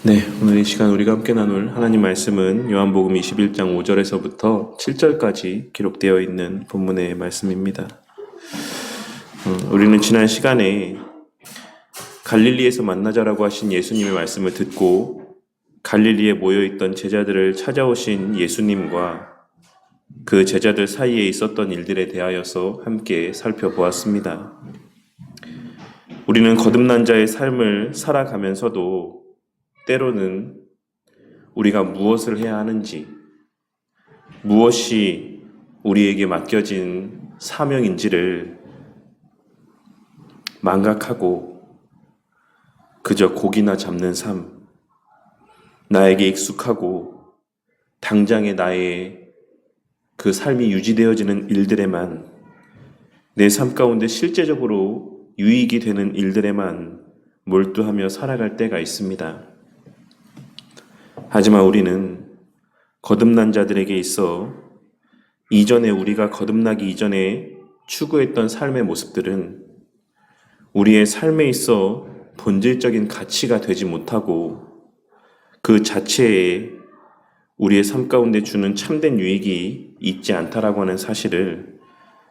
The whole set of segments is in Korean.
네, 오늘 이 시간 우리가 함께 나눌 하나님 말씀은 요한복음 21장 5절에서부터 7절까지 기록되어 있는 본문의 말씀입니다. 우리는 지난 시간에 갈릴리에서 만나자라고 하신 예수님의 말씀을 듣고 갈릴리에 모여있던 제자들을 찾아오신 예수님과 그 제자들 사이에 있었던 일들에 대하여서 함께 살펴보았습니다. 우리는 거듭난 자의 삶을 살아가면서도 때로는 우리가 무엇을 해야 하는지, 무엇이 우리에게 맡겨진 사명인지를 망각하고 그저 고기나 잡는 삶, 나에게 익숙하고 당장의 나의 그 삶이 유지되어지는 일들에만, 내 삶 가운데 실제적으로 유익이 되는 일들에만 몰두하며 살아갈 때가 있습니다. 하지만 우리는 거듭난 자들에게 있어 이전에 우리가 거듭나기 이전에 추구했던 삶의 모습들은 우리의 삶에 있어 본질적인 가치가 되지 못하고 그 자체에 우리의 삶 가운데 주는 참된 유익이 있지 않다라고 하는 사실을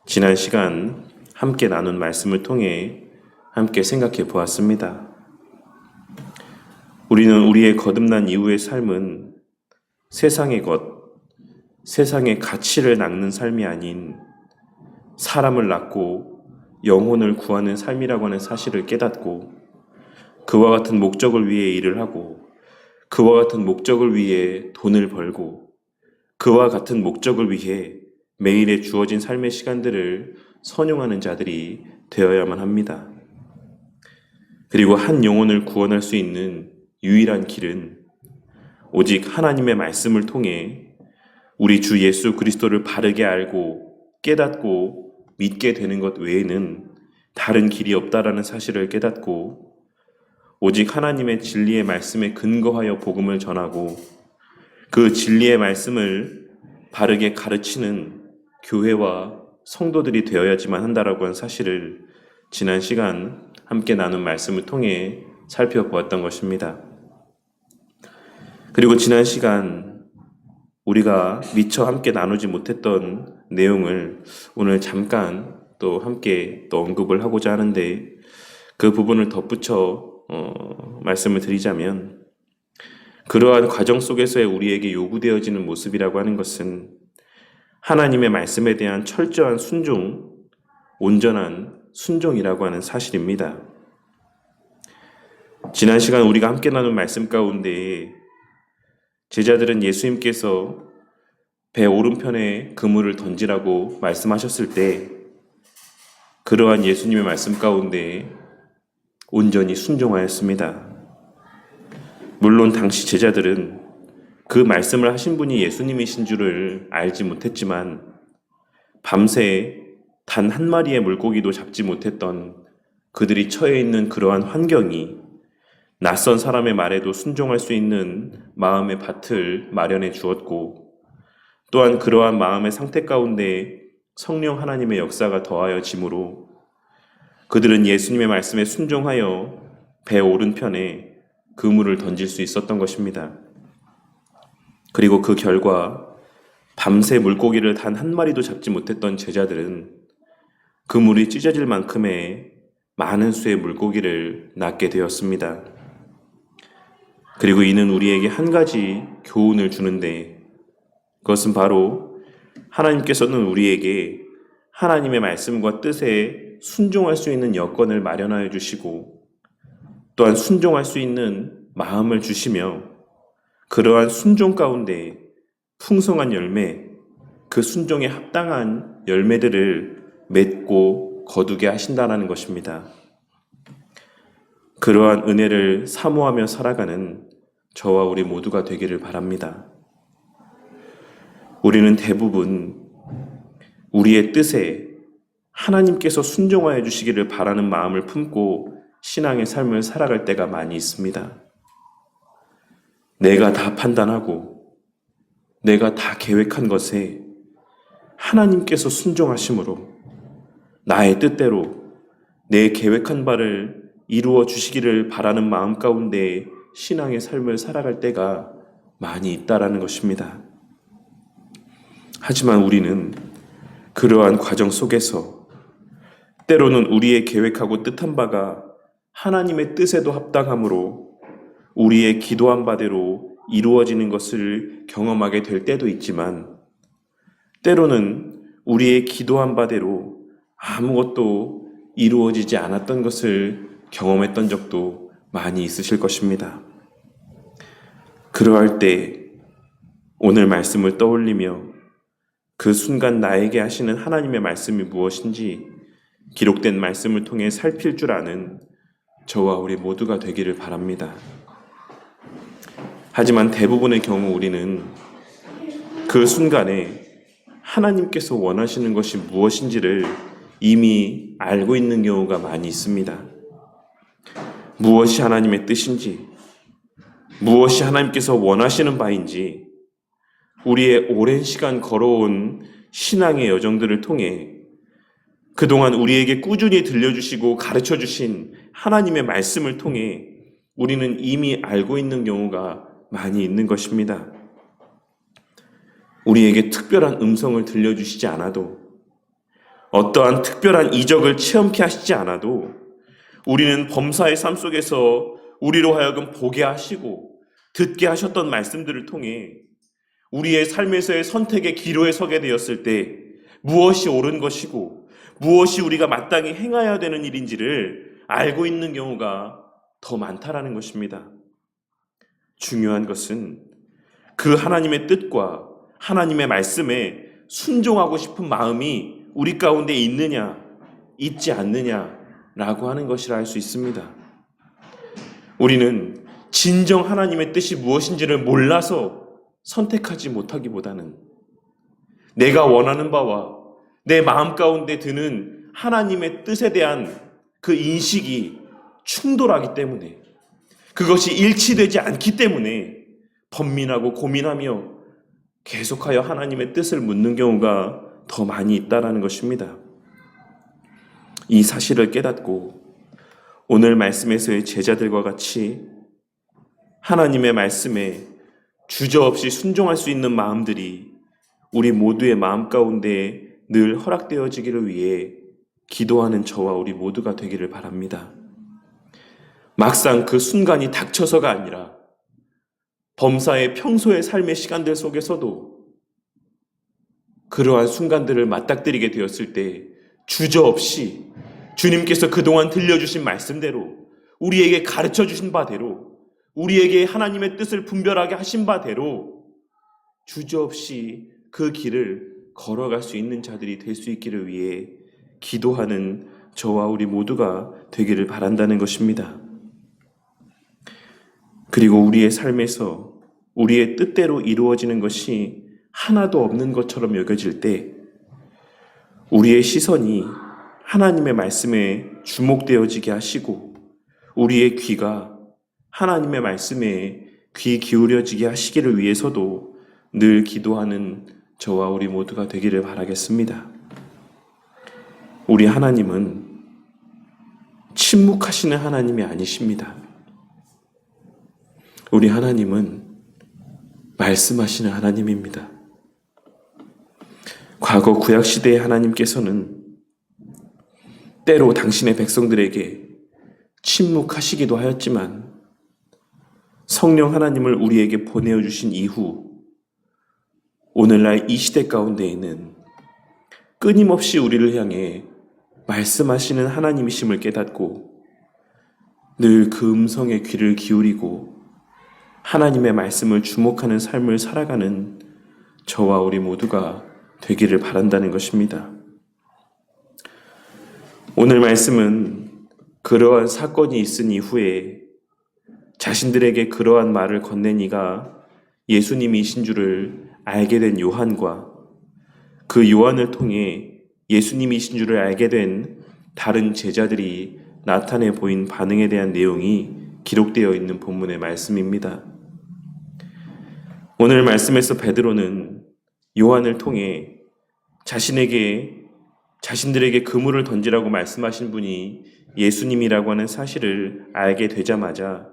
지난 시간 함께 나눈 말씀을 통해 함께 생각해 보았습니다. 우리는 우리의 거듭난 이후의 삶은 세상의 것, 세상의 가치를 낚는 삶이 아닌 사람을 낳고 영혼을 구하는 삶이라고 하는 사실을 깨닫고 그와 같은 목적을 위해 일을 하고 그와 같은 목적을 위해 돈을 벌고 그와 같은 목적을 위해 매일에 주어진 삶의 시간들을 선용하는 자들이 되어야만 합니다. 그리고 한 영혼을 구원할 수 있는 유일한 길은 오직 하나님의 말씀을 통해 우리 주 예수 그리스도를 바르게 알고 깨닫고 믿게 되는 것 외에는 다른 길이 없다라는 사실을 깨닫고 오직 하나님의 진리의 말씀에 근거하여 복음을 전하고 그 진리의 말씀을 바르게 가르치는 교회와 성도들이 되어야지만 한다라고 하는 사실을 지난 시간 함께 나눈 말씀을 통해 살펴보았던 것입니다. 그리고 지난 시간 우리가 미처 함께 나누지 못했던 내용을 오늘 잠깐 또 함께 또 언급을 하고자 하는데 그 부분을 덧붙여 말씀을 드리자면 그러한 과정 속에서의 우리에게 요구되어지는 모습이라고 하는 것은 하나님의 말씀에 대한 철저한 순종, 온전한 순종이라고 하는 사실입니다. 지난 시간 우리가 함께 나눈 말씀 가운데 제자들은 예수님께서 배 오른편에 그물을 던지라고 말씀하셨을 때 그러한 예수님의 말씀 가운데 온전히 순종하였습니다. 물론 당시 제자들은 그 말씀을 하신 분이 예수님이신 줄을 알지 못했지만 밤새 단 한 마리의 물고기도 잡지 못했던 그들이 처해 있는 그러한 환경이 낯선 사람의 말에도 순종할 수 있는 마음의 밭을 마련해 주었고 또한 그러한 마음의 상태 가운데 성령 하나님의 역사가 더하여짐으로 그들은 예수님의 말씀에 순종하여 배 오른편에 그물을 던질 수 있었던 것입니다. 그리고 그 결과 밤새 물고기를 단 한 마리도 잡지 못했던 제자들은 그물이 찢어질 만큼의 많은 수의 물고기를 낚게 되었습니다. 그리고 이는 우리에게 한 가지 교훈을 주는데 그것은 바로 하나님께서는 우리에게 하나님의 말씀과 뜻에 순종할 수 있는 여건을 마련하여 주시고 또한 순종할 수 있는 마음을 주시며 그러한 순종 가운데 풍성한 열매, 그 순종에 합당한 열매들을 맺고 거두게 하신다는 것입니다. 그러한 은혜를 사모하며 살아가는 저와 우리 모두가 되기를 바랍니다. 우리는 대부분 우리의 뜻에 하나님께서 순종하여 주시기를 바라는 마음을 품고 신앙의 삶을 살아갈 때가 많이 있습니다. 내가 다 판단하고 내가 다 계획한 것에 하나님께서 순종하심으로 나의 뜻대로 내 계획한 바를 이루어 주시기를 바라는 마음 가운데 신앙의 삶을 살아갈 때가 많이 있다라는 것입니다. 하지만 우리는 그러한 과정 속에서 때로는 우리의 계획하고 뜻한 바가 하나님의 뜻에도 합당하므로 우리의 기도한 바대로 이루어지는 것을 경험하게 될 때도 있지만, 때로는 우리의 기도한 바대로 아무것도 이루어지지 않았던 것을 경험했던 적도 많이 있으실 것입니다. 그러할 때 오늘 말씀을 떠올리며 그 순간 나에게 하시는 하나님의 말씀이 무엇인지 기록된 말씀을 통해 살필 줄 아는 저와 우리 모두가 되기를 바랍니다. 하지만 대부분의 경우 우리는 그 순간에 하나님께서 원하시는 것이 무엇인지를 이미 알고 있는 경우가 많이 있습니다. 무엇이 하나님의 뜻인지, 무엇이 하나님께서 원하시는 바인지, 우리의 오랜 시간 걸어온 신앙의 여정들을 통해 그동안 우리에게 꾸준히 들려주시고 가르쳐주신 하나님의 말씀을 통해 우리는 이미 알고 있는 경우가 많이 있는 것입니다. 우리에게 특별한 음성을 들려주시지 않아도, 어떠한 특별한 이적을 체험케 하시지 않아도 우리는 범사의 삶 속에서 우리로 하여금 보게 하시고 듣게 하셨던 말씀들을 통해 우리의 삶에서의 선택의 기로에 서게 되었을 때 무엇이 옳은 것이고 무엇이 우리가 마땅히 행해야 되는 일인지를 알고 있는 경우가 더 많다라는 것입니다. 중요한 것은 그 하나님의 뜻과 하나님의 말씀에 순종하고 싶은 마음이 우리 가운데 있느냐, 있지 않느냐라고 하는 것이라 할 수 있습니다. 우리는 진정 하나님의 뜻이 무엇인지를 몰라서 선택하지 못하기보다는 내가 원하는 바와 내 마음 가운데 드는 하나님의 뜻에 대한 그 인식이 충돌하기 때문에, 그것이 일치되지 않기 때문에 번민하고 고민하며 계속하여 하나님의 뜻을 묻는 경우가 더 많이 있다라는 것입니다. 이 사실을 깨닫고 오늘 말씀에서의 제자들과 같이 하나님의 말씀에 주저없이 순종할 수 있는 마음들이 우리 모두의 마음 가운데 늘 허락되어지기를 위해 기도하는 저와 우리 모두가 되기를 바랍니다. 막상 그 순간이 닥쳐서가 아니라 범사의 평소의 삶의 시간들 속에서도 그러한 순간들을 맞닥뜨리게 되었을 때 주저없이 주님께서 그동안 들려주신 말씀대로, 우리에게 가르쳐주신 바대로, 우리에게 하나님의 뜻을 분별하게 하신 바대로 주저없이 그 길을 걸어갈 수 있는 자들이 될 수 있기를 위해 기도하는 저와 우리 모두가 되기를 바란다는 것입니다. 그리고 우리의 삶에서 우리의 뜻대로 이루어지는 것이 하나도 없는 것처럼 여겨질 때 우리의 시선이 하나님의 말씀에 주목되어지게 하시고 우리의 귀가 하나님의 말씀에 귀 기울여지게 하시기를 위해서도 늘 기도하는 저와 우리 모두가 되기를 바라겠습니다. 우리 하나님은 침묵하시는 하나님이 아니십니다. 우리 하나님은 말씀하시는 하나님입니다. 과거 구약시대의 하나님께서는 때로 당신의 백성들에게 침묵하시기도 하였지만 성령 하나님을 우리에게 보내어 주신 이후 오늘날 이 시대 가운데에는 끊임없이 우리를 향해 말씀하시는 하나님이심을 깨닫고 늘 그 음성에 귀를 기울이고 하나님의 말씀을 주목하는 삶을 살아가는 저와 우리 모두가 되기를 바란다는 것입니다. 오늘 말씀은 그러한 사건이 있은 이후에 자신들에게 그러한 말을 건넨 이가 예수님이신 줄을 알게 된 요한과 그 요한을 통해 예수님이신 줄을 알게 된 다른 제자들이 나타내 보인 반응에 대한 내용이 기록되어 있는 본문의 말씀입니다. 오늘 말씀에서 베드로는 요한을 통해 자신들에게 그물을 던지라고 말씀하신 분이 예수님이라고 하는 사실을 알게 되자마자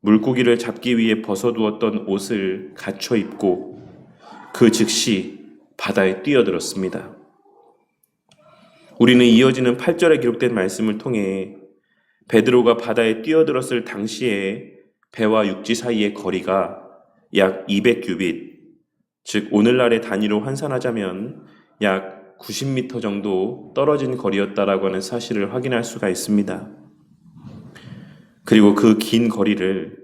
물고기를 잡기 위해 벗어두었던 옷을 갖춰 입고 그 즉시 바다에 뛰어들었습니다. 우리는 이어지는 8절에 기록된 말씀을 통해 베드로가 바다에 뛰어들었을 당시에 배와 육지 사이의 거리가 약 200규빗, 즉 오늘날의 단위로 환산하자면 약 90m 정도 떨어진 거리였다라고 하는 사실을 확인할 수가 있습니다. 그리고 그 긴 거리를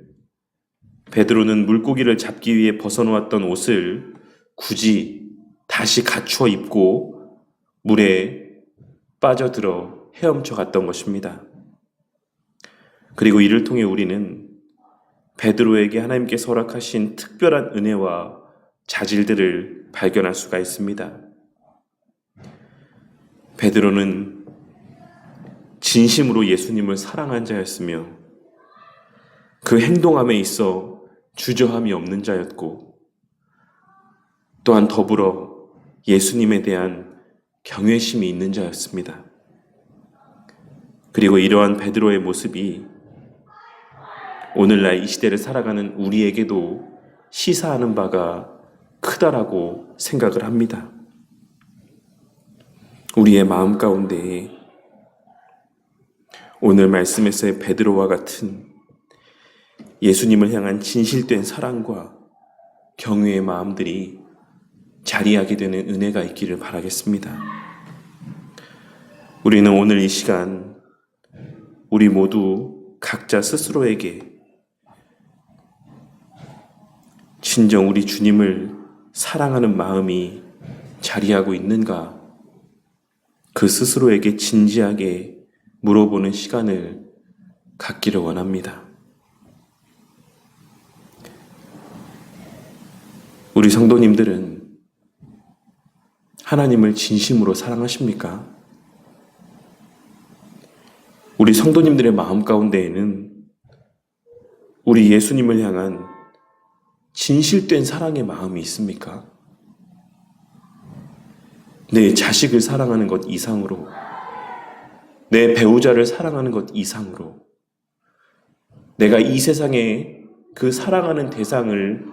베드로는 물고기를 잡기 위해 벗어놓았던 옷을 굳이 다시 갖추어 입고 물에 빠져들어 헤엄쳐 갔던 것입니다. 그리고 이를 통해 우리는 베드로에게 하나님께서 허락하신 특별한 은혜와 자질들을 발견할 수가 있습니다. 베드로는 진심으로 예수님을 사랑한 자였으며 그 행동함에 있어 주저함이 없는 자였고 또한 더불어 예수님에 대한 경외심이 있는 자였습니다. 그리고 이러한 베드로의 모습이 오늘날 이 시대를 살아가는 우리에게도 시사하는 바가 크다라고 생각을 합니다. 우리의 마음 가운데 오늘 말씀에서의 베드로와 같은 예수님을 향한 진실된 사랑과 경외의 마음들이 자리하게 되는 은혜가 있기를 바라겠습니다. 우리는 오늘 이 시간 우리 모두 각자 스스로에게 진정 우리 주님을 사랑하는 마음이 자리하고 있는가, 그 스스로에게 진지하게 물어보는 시간을 갖기를 원합니다. 우리 성도님들은 하나님을 진심으로 사랑하십니까? 우리 성도님들의 마음 가운데에는 우리 예수님을 향한 진실된 사랑의 마음이 있습니까? 내 자식을 사랑하는 것 이상으로, 내 배우자를 사랑하는 것 이상으로, 내가 이 세상에 그 사랑하는 대상을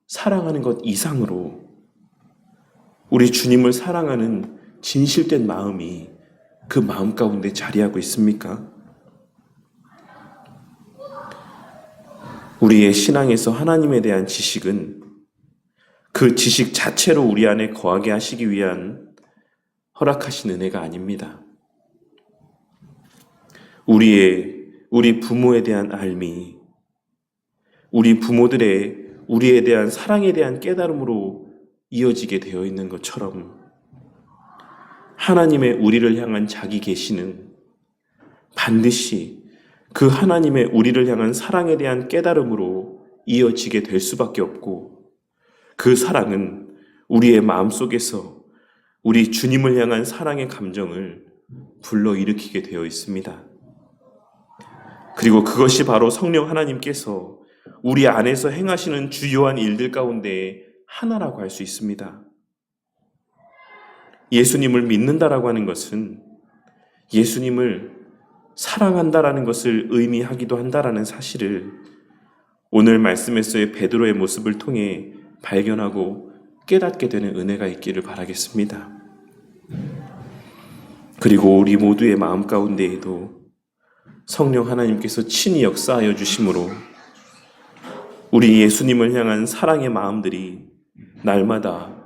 사랑하는 것 이상으로 우리 주님을 사랑하는 진실된 마음이 그 마음 가운데 자리하고 있습니까? 우리의 신앙에서 하나님에 대한 지식은 그 지식 자체로 우리 안에 거하게 하시기 위한 허락하신 은혜가 아닙니다. 우리 부모에 대한 알미, 우리 부모들의 우리에 대한 사랑에 대한 깨달음으로 이어지게 되어 있는 것처럼 하나님의 우리를 향한 자기 계시는 반드시 그 하나님의 우리를 향한 사랑에 대한 깨달음으로 이어지게 될 수밖에 없고, 그 사랑은 우리의 마음속에서 우리 주님을 향한 사랑의 감정을 불러일으키게 되어 있습니다. 그리고 그것이 바로 성령 하나님께서 우리 안에서 행하시는 주요한 일들 가운데 하나라고 할 수 있습니다. 예수님을 믿는다라고 하는 것은 예수님을 사랑한다라는 것을 의미하기도 한다라는 사실을 오늘 말씀에서의 베드로의 모습을 통해 발견하고 깨닫게 되는 은혜가 있기를 바라겠습니다. 그리고 우리 모두의 마음 가운데에도 성령 하나님께서 친히 역사하여 주심으로 우리 예수님을 향한 사랑의 마음들이 날마다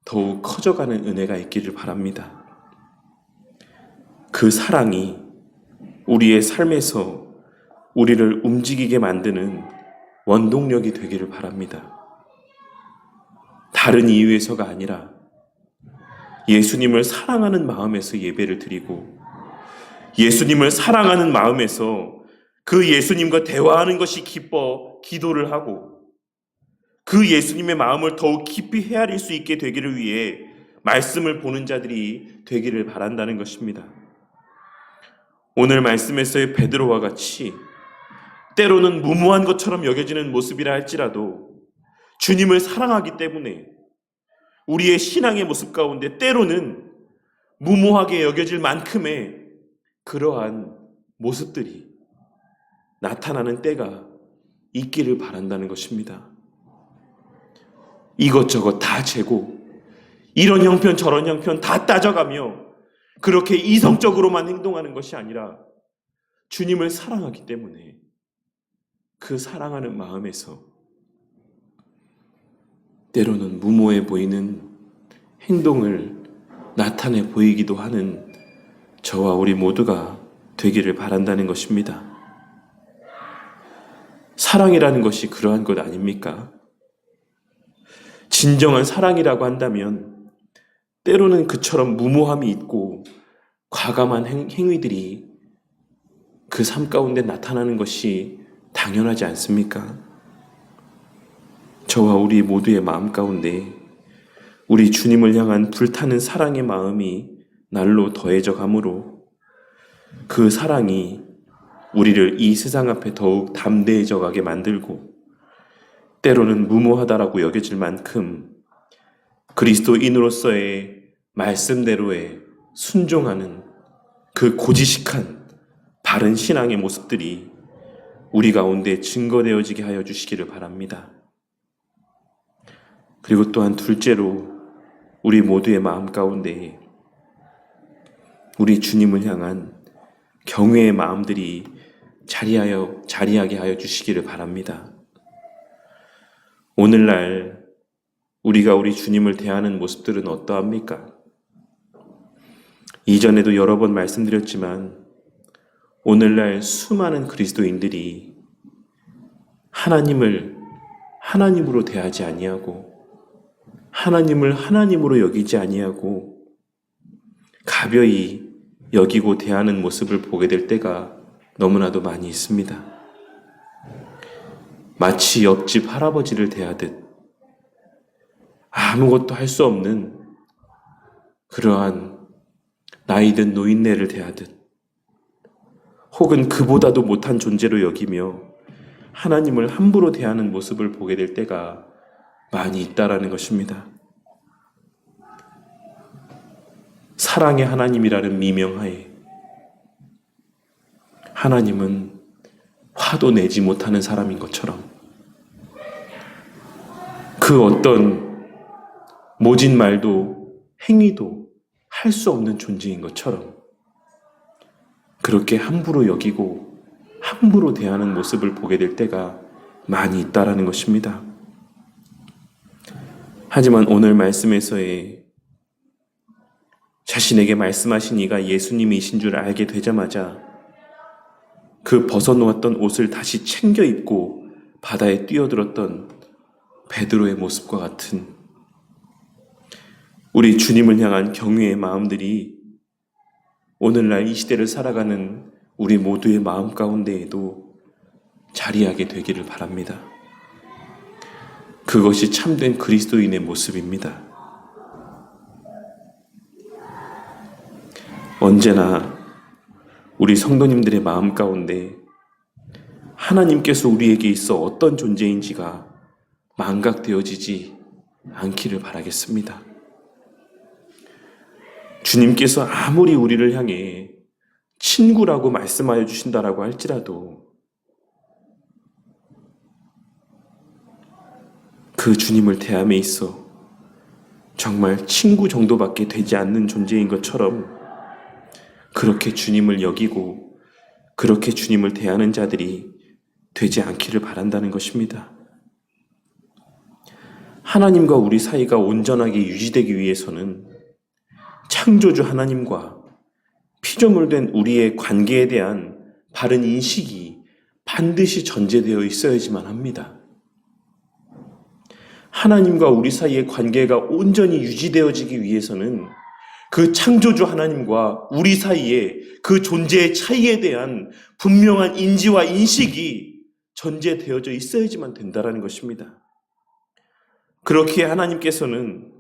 더욱 커져가는 은혜가 있기를 바랍니다. 그 사랑이 우리의 삶에서 우리를 움직이게 만드는 원동력이 되기를 바랍니다. 다른 이유에서가 아니라 예수님을 사랑하는 마음에서 예배를 드리고 예수님을 사랑하는 마음에서 그 예수님과 대화하는 것이 기뻐 기도를 하고 그 예수님의 마음을 더욱 깊이 헤아릴 수 있게 되기를 위해 말씀을 보는 자들이 되기를 바란다는 것입니다. 오늘 말씀에서의 베드로와 같이 때로는 무모한 것처럼 여겨지는 모습이라 할지라도 주님을 사랑하기 때문에 우리의 신앙의 모습 가운데 때로는 무모하게 여겨질 만큼의 그러한 모습들이 나타나는 때가 있기를 바란다는 것입니다. 이것저것 다 재고 이런 형편 저런 형편 다 따져가며 그렇게 이성적으로만 행동하는 것이 아니라 주님을 사랑하기 때문에 그 사랑하는 마음에서 때로는 무모해 보이는 행동을 나타내 보이기도 하는 저와 우리 모두가 되기를 바란다는 것입니다. 사랑이라는 것이 그러한 것 아닙니까? 진정한 사랑이라고 한다면 때로는 그처럼 무모함이 있고 과감한 행위들이 그 삶 가운데 나타나는 것이 당연하지 않습니까? 저와 우리 모두의 마음 가운데 우리 주님을 향한 불타는 사랑의 마음이 날로 더해져 가므로 그 사랑이 우리를 이 세상 앞에 더욱 담대해져 가게 만들고 때로는 무모하다라고 여겨질 만큼 그리스도인으로서의 말씀대로의 순종하는 그 고지식한 바른 신앙의 모습들이 우리 가운데 증거되어지게 하여 주시기를 바랍니다. 그리고 또한 둘째로 우리 모두의 마음 가운데 우리 주님을 향한 경외의 마음들이 자리하게 하여 주시기를 바랍니다. 오늘날 우리가 우리 주님을 대하는 모습들은 어떠합니까? 이전에도 여러 번 말씀드렸지만 오늘날 수많은 그리스도인들이 하나님을 하나님으로 대하지 아니하고 하나님을 하나님으로 여기지 아니하고 가벼이 여기고 대하는 모습을 보게 될 때가 너무나도 많이 있습니다. 마치 옆집 할아버지를 대하듯 아무것도 할 수 없는 그러한 나이든 노인네를 대하듯 혹은 그보다도 못한 존재로 여기며 하나님을 함부로 대하는 모습을 보게 될 때가 많이 있다라는 것입니다. 사랑의 하나님이라는 미명하에 하나님은 화도 내지 못하는 사람인 것처럼 그 어떤 모진 말도 행위도 할 수 없는 존재인 것처럼 그렇게 함부로 여기고 함부로 대하는 모습을 보게 될 때가 많이 있다라는 것입니다. 하지만 오늘 말씀에서의 자신에게 말씀하신 이가 예수님이신 줄 알게 되자마자 그 벗어놓았던 옷을 다시 챙겨 입고 바다에 뛰어들었던 베드로의 모습과 같은 우리 주님을 향한 경외의 마음들이 오늘날 이 시대를 살아가는 우리 모두의 마음 가운데에도 자리하게 되기를 바랍니다. 그것이 참된 그리스도인의 모습입니다. 언제나 우리 성도님들의 마음 가운데 하나님께서 우리에게 있어 어떤 존재인지가 망각되어지지 않기를 바라겠습니다. 주님께서 아무리 우리를 향해 친구라고 말씀하여 주신다라고 할지라도 그 주님을 대함에 있어 정말 친구 정도밖에 되지 않는 존재인 것처럼 그렇게 주님을 여기고 그렇게 주님을 대하는 자들이 되지 않기를 바란다는 것입니다. 하나님과 우리 사이가 온전하게 유지되기 위해서는 창조주 하나님과 피조물된 우리의 관계에 대한 바른 인식이 반드시 전제되어 있어야지만 합니다. 하나님과 우리 사이의 관계가 온전히 유지되어지기 위해서는 그 창조주 하나님과 우리 사이의 그 존재의 차이에 대한 분명한 인지와 인식이 전제되어져 있어야지만 된다는 것입니다. 그렇기에 하나님께서는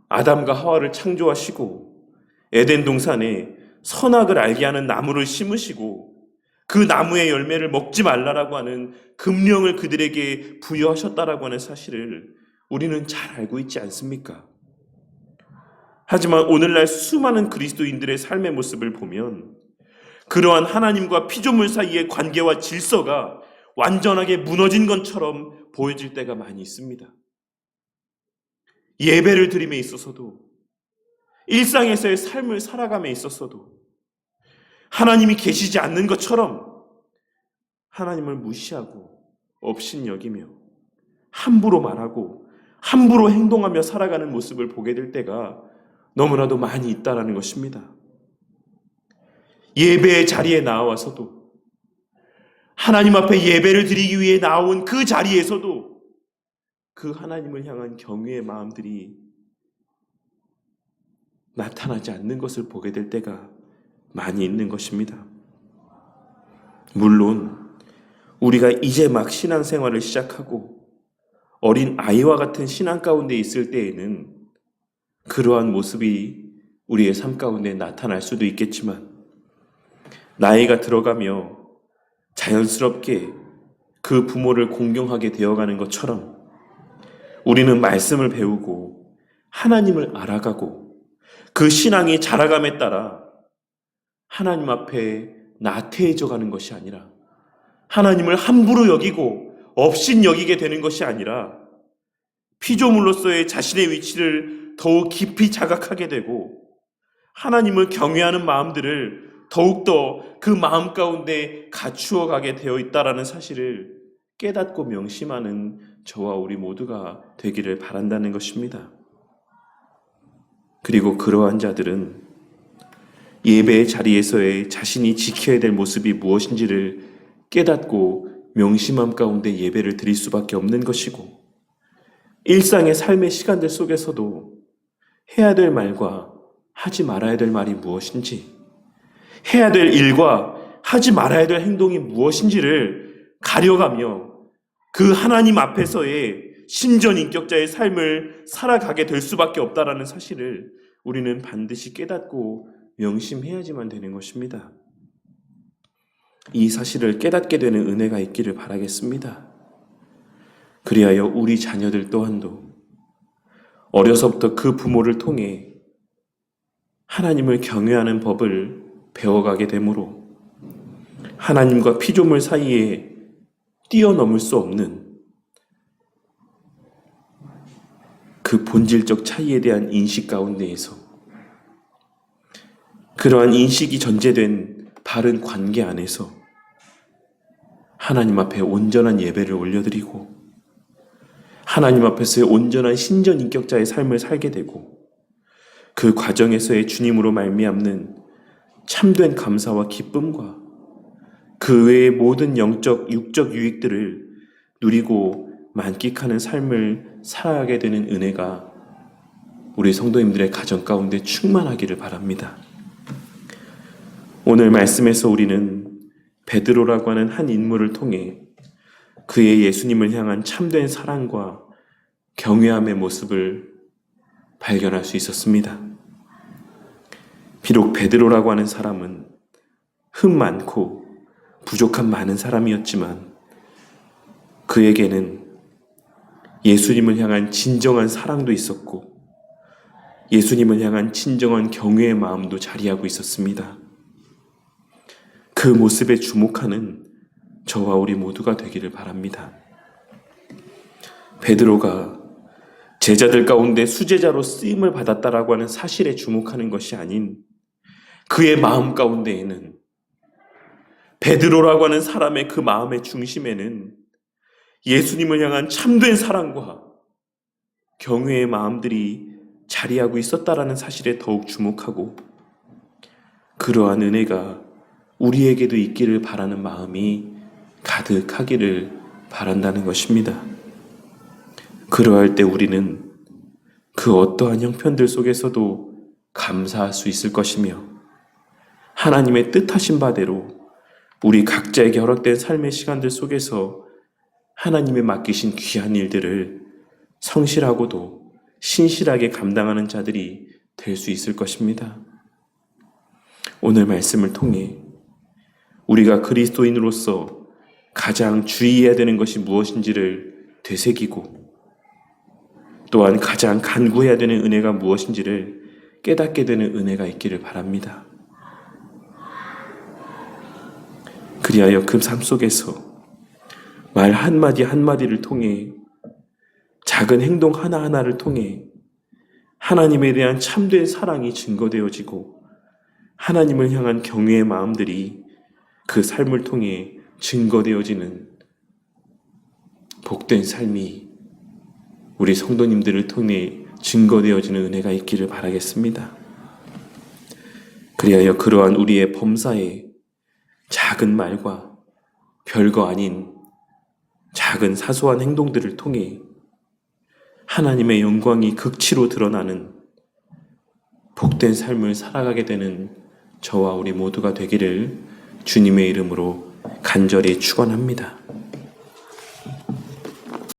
아담과 하와를 창조하시고 에덴 동산에 선악을 알게 하는 나무를 심으시고 그 나무의 열매를 먹지 말라라고 하는 금령을 그들에게 부여하셨다라고 하는 사실을 우리는 잘 알고 있지 않습니까? 하지만 오늘날 수많은 그리스도인들의 삶의 모습을 보면 그러한 하나님과 피조물 사이의 관계와 질서가 완전하게 무너진 것처럼 보여질 때가 많이 있습니다. 예배를 드림에 있어서도, 일상에서의 삶을 살아감에 있어서도 하나님이 계시지 않는 것처럼 하나님을 무시하고 업신여기며 함부로 말하고 함부로 행동하며 살아가는 모습을 보게 될 때가 너무나도 많이 있다라는 것입니다. 예배의 자리에 나와서도, 하나님 앞에 예배를 드리기 위해 나온 그 자리에서도 그 하나님을 향한 경외의 마음들이 나타나지 않는 것을 보게 될 때가 많이 있는 것입니다. 물론 우리가 이제 막 신앙생활을 시작하고 어린 아이와 같은 신앙 가운데 있을 때에는 그러한 모습이 우리의 삶 가운데 나타날 수도 있겠지만, 나이가 들어가며 자연스럽게 그 부모를 공경하게 되어가는 것처럼 우리는 말씀을 배우고 하나님을 알아가고 그 신앙이 자라감에 따라 하나님 앞에 나태해져 가는 것이 아니라, 하나님을 함부로 여기고 업신여기게 되는 것이 아니라 피조물로서의 자신의 위치를 더욱 깊이 자각하게 되고 하나님을 경외하는 마음들을 더욱더 그 마음 가운데 갖추어 가게 되어 있다라는 사실을 깨닫고 명심하는 저와 우리 모두가 되기를 바란다는 것입니다. 그리고 그러한 자들은 예배의 자리에서의 자신이 지켜야 될 모습이 무엇인지를 깨닫고 명심함 가운데 예배를 드릴 수밖에 없는 것이고, 일상의 삶의 시간들 속에서도 해야 될 말과 하지 말아야 될 말이 무엇인지, 해야 될 일과 하지 말아야 될 행동이 무엇인지를 가려가며 그 하나님 앞에서의 신전인격자의 삶을 살아가게 될 수밖에 없다라는 사실을 우리는 반드시 깨닫고 명심해야지만 되는 것입니다. 이 사실을 깨닫게 되는 은혜가 있기를 바라겠습니다. 그리하여 우리 자녀들 또한도 어려서부터 그 부모를 통해 하나님을 경외하는 법을 배워가게 되므로 하나님과 피조물 사이에 뛰어넘을 수 없는 그 본질적 차이에 대한 인식 가운데에서 그러한 인식이 전제된 바른 관계 안에서 하나님 앞에 온전한 예배를 올려드리고 하나님 앞에서의 온전한 신전인격자의 삶을 살게 되고, 그 과정에서의 주님으로 말미암는 참된 감사와 기쁨과 그 외의 모든 영적, 육적 유익들을 누리고 만끽하는 삶을 살아가게 되는 은혜가 우리 성도님들의 가정 가운데 충만하기를 바랍니다. 오늘 말씀에서 우리는 베드로라고 하는 한 인물을 통해 그의 예수님을 향한 참된 사랑과 경외함의 모습을 발견할 수 있었습니다. 비록 베드로라고 하는 사람은 흠 많고 부족한 많은 사람이었지만 그에게는 예수님을 향한 진정한 사랑도 있었고 예수님을 향한 진정한 경외의 마음도 자리하고 있었습니다. 그 모습에 주목하는 저와 우리 모두가 되기를 바랍니다. 베드로가 제자들 가운데 수제자로 쓰임을 받았다라고 하는 사실에 주목하는 것이 아닌, 그의 마음 가운데에는, 베드로라고 하는 사람의 그 마음의 중심에는 예수님을 향한 참된 사랑과 경외의 마음들이 자리하고 있었다라는 사실에 더욱 주목하고, 그러한 은혜가 우리에게도 있기를 바라는 마음이 가득하기를 바란다는 것입니다. 그러할 때 우리는 그 어떠한 형편들 속에서도 감사할 수 있을 것이며, 하나님의 뜻하신 바대로 우리 각자에게 허락된 삶의 시간들 속에서 하나님의 맡기신 귀한 일들을 성실하고도 신실하게 감당하는 자들이 될 수 있을 것입니다. 오늘 말씀을 통해 우리가 그리스도인으로서 가장 주의해야 되는 것이 무엇인지를 되새기고, 또한 가장 간구해야 되는 은혜가 무엇인지를 깨닫게 되는 은혜가 있기를 바랍니다. 그리하여 그 삶 속에서 말 한마디 한마디를 통해, 작은 행동 하나하나를 통해 하나님에 대한 참된 사랑이 증거되어지고 하나님을 향한 경외의 마음들이 그 삶을 통해 증거되어지는 복된 삶이 우리 성도님들을 통해 증거되어지는 은혜가 있기를 바라겠습니다. 그리하여 그러한 우리의 범사에 작은 말과 별거 아닌 작은 사소한 행동들을 통해 하나님의 영광이 극치로 드러나는 복된 삶을 살아가게 되는 저와 우리 모두가 되기를 주님의 이름으로 간절히 축원합니다.